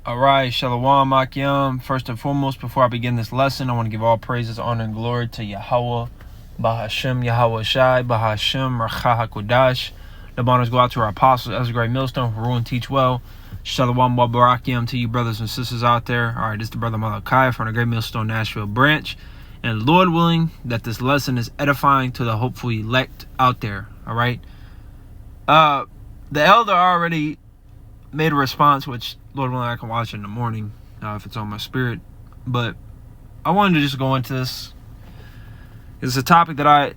Alright, Shalom Akim. First and foremost, before I begin this lesson, I want to give all praises, honor, and glory to Yahweh, Bahashem, Yahweh Shai, Bahashem, Racha HaKodash. The honors go out to our apostles, Ezra Great Millstone, who rule and teach well. Shalom Barakim to you brothers and sisters out there. Alright, this is the brother Malachi from the Great Millstone Nashville branch. And Lord willing, that this lesson is edifying to the hopeful elect out there. Alright. The elder already made a response, which Lord willing I can watch in the morning if it's on my spirit. But I wanted to just go into this. It's a topic that I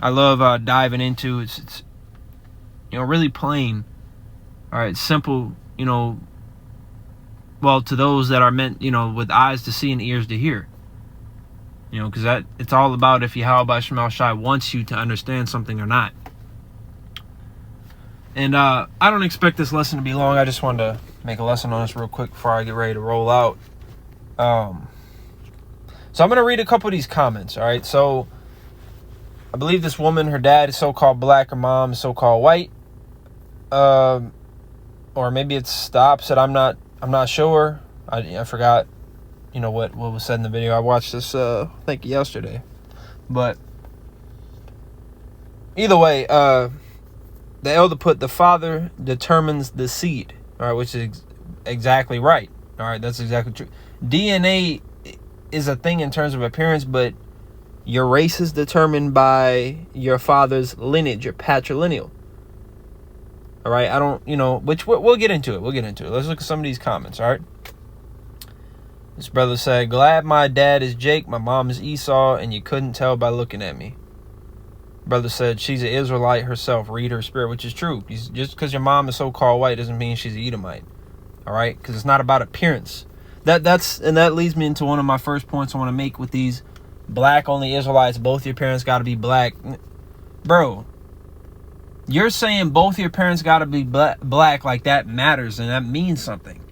love diving into. It's really plain. All right, simple. Well, to those that are meant with eyes to see and ears to hear. Because it's all about if Yahweh Shemel Shai wants you to understand something or not. And I don't expect this lesson to be long. I just wanted to make a lesson on this real quick before I get ready to roll out. So I'm going to read a couple of these comments, all right? So I believe this woman, her dad is so-called black, her mom is so-called white. Or maybe it's the opposite. I'm not sure. I forgot, what was said in the video. I watched this, I think yesterday. But either way, the elder put the father determines the seed, all right, which is exactly right. All right, that's exactly true. DNA is a thing in terms of appearance, but your race is determined by your father's lineage, your patrilineal. All right, I don't, which we'll get into it. Let's look at some of these comments, all right? This brother said, glad my dad is Jake, my mom is Esau, and you couldn't tell by looking at me. Brother said she's an Israelite herself. Read her spirit, which is true. Just because your mom is so-called white doesn't mean she's an Edomite. All right, because it's not about appearance. That leads me into one of my first points I want to make with these black-only Israelites. Both your parents got to be black, bro. You're saying both your parents got to be black like that matters and that means something.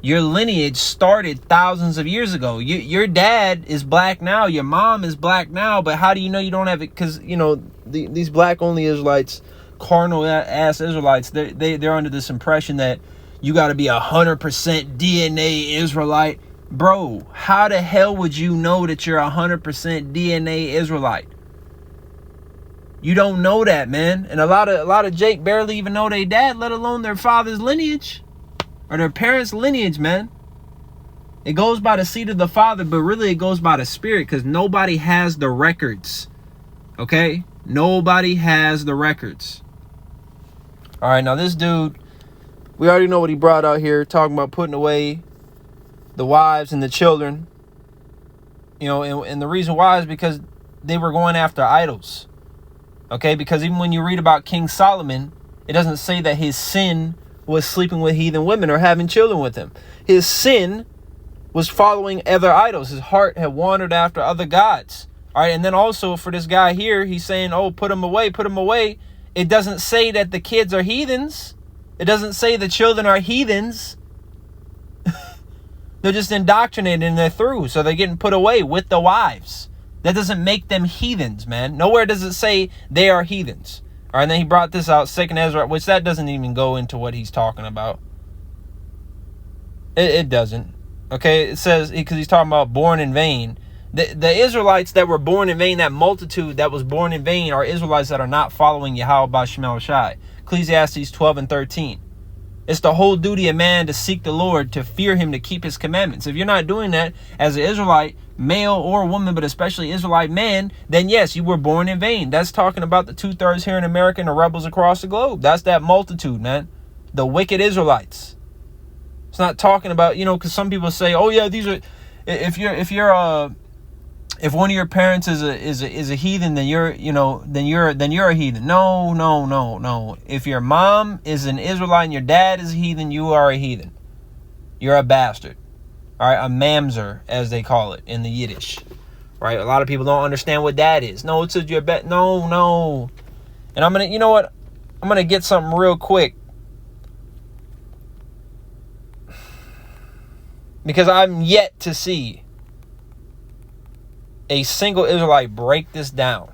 Your lineage started thousands of years ago. Your dad is black now. Your mom is black now. But how do you know you don't have it? Because, these black-only Israelites, carnal-ass Israelites, they're under this impression that you got to be 100% DNA Israelite. Bro, how the hell would you know that you're 100% DNA Israelite? You don't know that, man. And a lot of Jake barely even know their dad, let alone their father's lineage. Or their parents' lineage, man. It goes by the seed of the father, but really it goes by the spirit, because nobody has the records. Okay? Nobody has the records. All right, now this dude, we already know what he brought out here, talking about putting away the wives and the children. And the reason why is because they were going after idols. Okay? Because even when you read about King Solomon, it doesn't say that his sin was sleeping with heathen women or having children with them. His sin was following other idols. His heart had wandered after other gods. All right, and then also for this guy here, he's saying, oh, put them away. It doesn't say that the kids are heathens. It doesn't say the children are heathens. They're just indoctrinated and they're through. So they're getting put away with the wives. That doesn't make them heathens, man. Nowhere does it say they are heathens. All right, and then he brought this out, 2nd Ezra, which that doesn't even go into what he's talking about. It doesn't. Okay, it says, because he's talking about born in vain. The Israelites that were born in vain, that multitude that was born in vain, are Israelites that are not following Yahweh Shemel Shai. Ecclesiastes 12:13. It's the whole duty of man to seek the Lord, to fear him, to keep his commandments. If you're not doing that as an Israelite, male or woman, but especially Israelite man, then yes, you were born in vain. That's talking about the 2/3 here in America and the rebels across the globe. That's that multitude, man. The wicked Israelites. It's not talking about, because some people say, oh yeah, these are, if one of your parents is a heathen, then you're a heathen. No. If your mom is an Israelite and your dad is a heathen, you are a heathen. You're a bastard. All right, a mamzer, as they call it in the Yiddish. Right? A lot of people don't understand what that is. No, it's your bet. No. And I'm gonna get something real quick, because I'm yet to see a single Israelite break this down.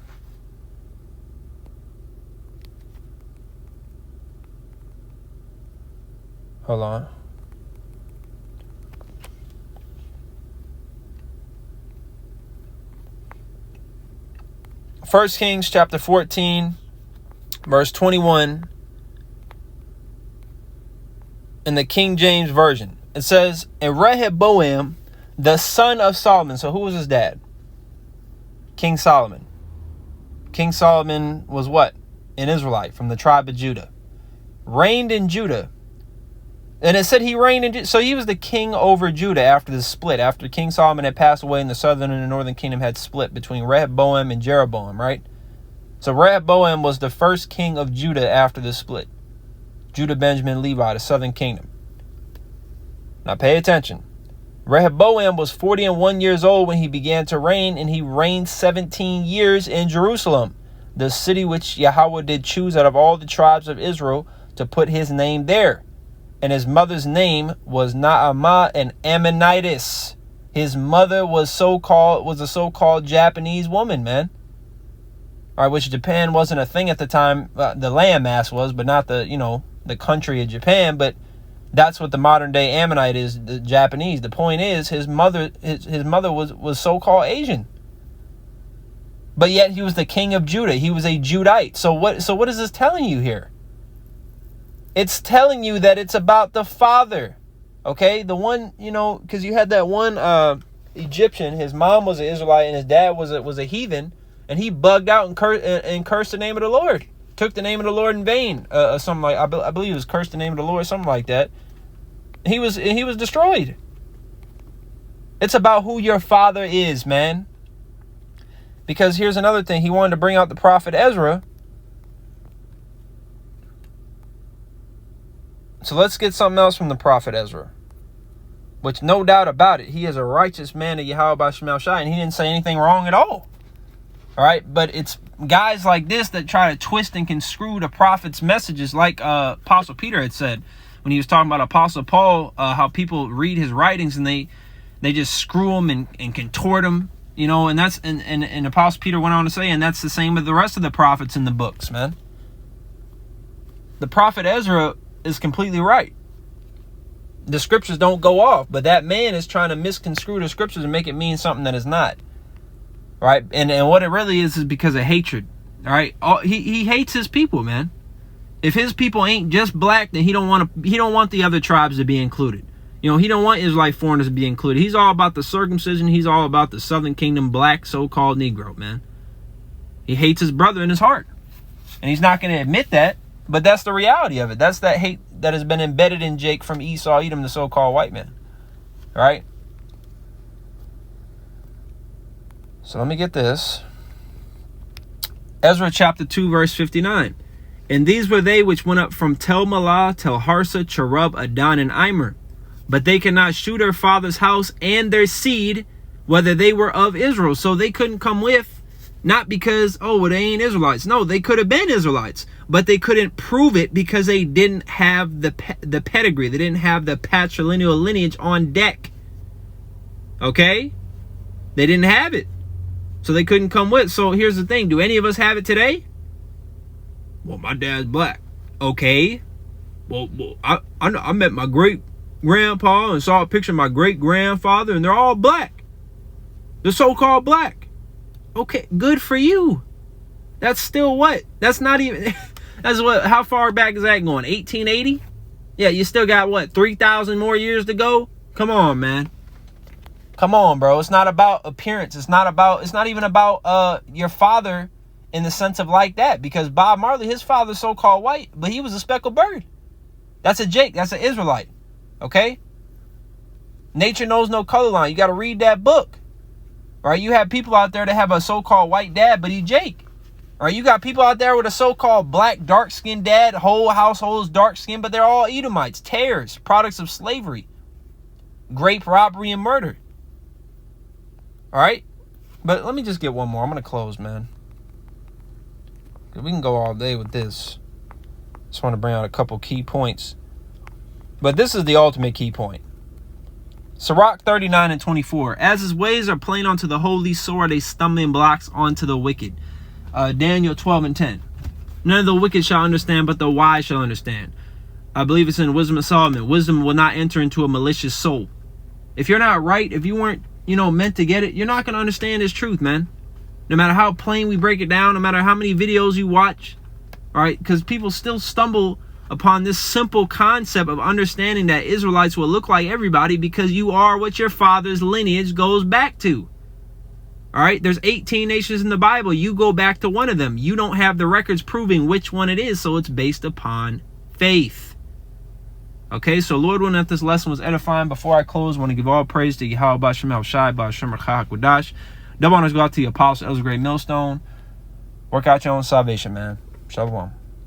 Hold on. 1 Kings chapter 14, verse 21 in the King James Version. It says, and Rehoboam, the son of Solomon. So who was his dad? King Solomon. King Solomon was what? An Israelite from the tribe of Judah. Reigned in Judah. And it said he reigned in Judah. So he was the king over Judah after the split. After King Solomon had passed away and the southern and the northern kingdom had split between Rehoboam and Jeroboam, right? So Rehoboam was the first king of Judah after the split. Judah, Benjamin, Levi, the southern kingdom. Now pay attention. Rehoboam was 41 years old when he began to reign, and he reigned 17 years in Jerusalem, the city which Yahweh did choose out of all the tribes of Israel to put his name there. And his mother's name was Naamah, an Ammonitess. His mother was a so-called Japanese woman, man. All right, which Japan wasn't a thing at the time. The landmass was, but not the country of Japan. But that's what the modern day Ammonite is, the Japanese. The point is, his mother was so-called Asian. But yet he was the king of Judah. He was a Judite. So what is this telling you here? It's telling you that it's about the father. Okay? The one, because you had that one Egyptian, his mom was an Israelite and his dad was a heathen, and he bugged out and cursed the name of the Lord. Took the name of the Lord in vain. Something like, I believe it was cursed the name of the Lord, something like that. He was destroyed. It's about who your father is, man. Because here's another thing. He wanted to bring out the prophet Ezra. So let's get something else from the prophet Ezra. Which, no doubt about it, he is a righteous man of Yahweh by Shemal Shai, and he didn't say anything wrong at all. All right, but it's guys like this that try to twist and construe the prophet's messages, like Apostle Peter had said when he was talking about Apostle Paul, how people read his writings and they just screw them and contort them, and that's and Apostle Peter went on to say, and that's the same with the rest of the prophets in the books, man. The prophet Ezra is completely right. The scriptures don't go off, but that man is trying to misconstrue the scriptures and make it mean something that is not. Right? And what it really is because of hatred. All right? He hates his people, man. If his people ain't just black, then he don't want the other tribes to be included. He don't want Israelite foreigners to be included. He's all about the circumcision. He's all about the southern kingdom black so-called Negro, man. He hates his brother in his heart. And he's not going to admit that, but that's the reality of it. That's that hate that has been embedded in Jake from Esau, Edom, the so-called white man. All right? So let me get this. Ezra chapter 2, verse 59. And these were they which went up from Tel Malah, Tel Harsa, Cherub, Adon, and Immer. But they could not shew their father's house and their seed, whether they were of Israel. So they couldn't come with, not because, they ain't Israelites. No, they could have been Israelites. But they couldn't prove it because they didn't have the pedigree. They didn't have the patrilineal lineage on deck. Okay? They didn't have it. So they couldn't come with. So here's the thing. Do any of us have it today? Well, my dad's black. Okay. Well, I met my great-grandpa and saw a picture of my great-grandfather, and they're all black. They're so-called black. Okay, good for you. That's still what? That's not even... That's what? How far back is that going? 1880? Yeah, you still got, 3,000 more years to go? Come on, man. Come on, bro. It's not about appearance. It's not even about your father in the sense of like that. Because Bob Marley, his father's so-called white, but he was a speckled bird. That's a Jake. That's an Israelite. Okay? Nature knows no color line. You got to read that book. All right? You have people out there that have a so-called white dad, but he Jake. All right? You got people out there with a so-called black, dark-skinned dad. Whole households dark-skinned, but they're all Edomites, tares, products of slavery, grape robbery, and murder. All right, but let me just get one more. I'm going to close, man. We can go all day with this. Just want to bring out a couple key points. But this is the ultimate key point. Sirach 39 and 24. As his ways are plain unto the holy, so are they stumbling blocks unto the wicked. Daniel 12 and 10. None of the wicked shall understand, but the wise shall understand. I believe it's in Wisdom of Solomon. Wisdom will not enter into a malicious soul. If you're not right, if you weren't meant to get it, you're not going to understand this truth, man. No matter how plain we break it down, no matter how many videos you watch, all right? Because people still stumble upon this simple concept of understanding that Israelites will look like everybody because you are what your father's lineage goes back to. All right, there's 18 nations in the Bible. You go back to one of them. You don't have the records proving which one it is, so it's based upon faith. Okay, so Lord willing, if this lesson was edifying, before I close, I want to give all praise to Yahweh Bashem Al-Shai, Bashem Rachak. Double honors go out to the Apostle Elder Great Millstone. Work out your own salvation, man. Shalom.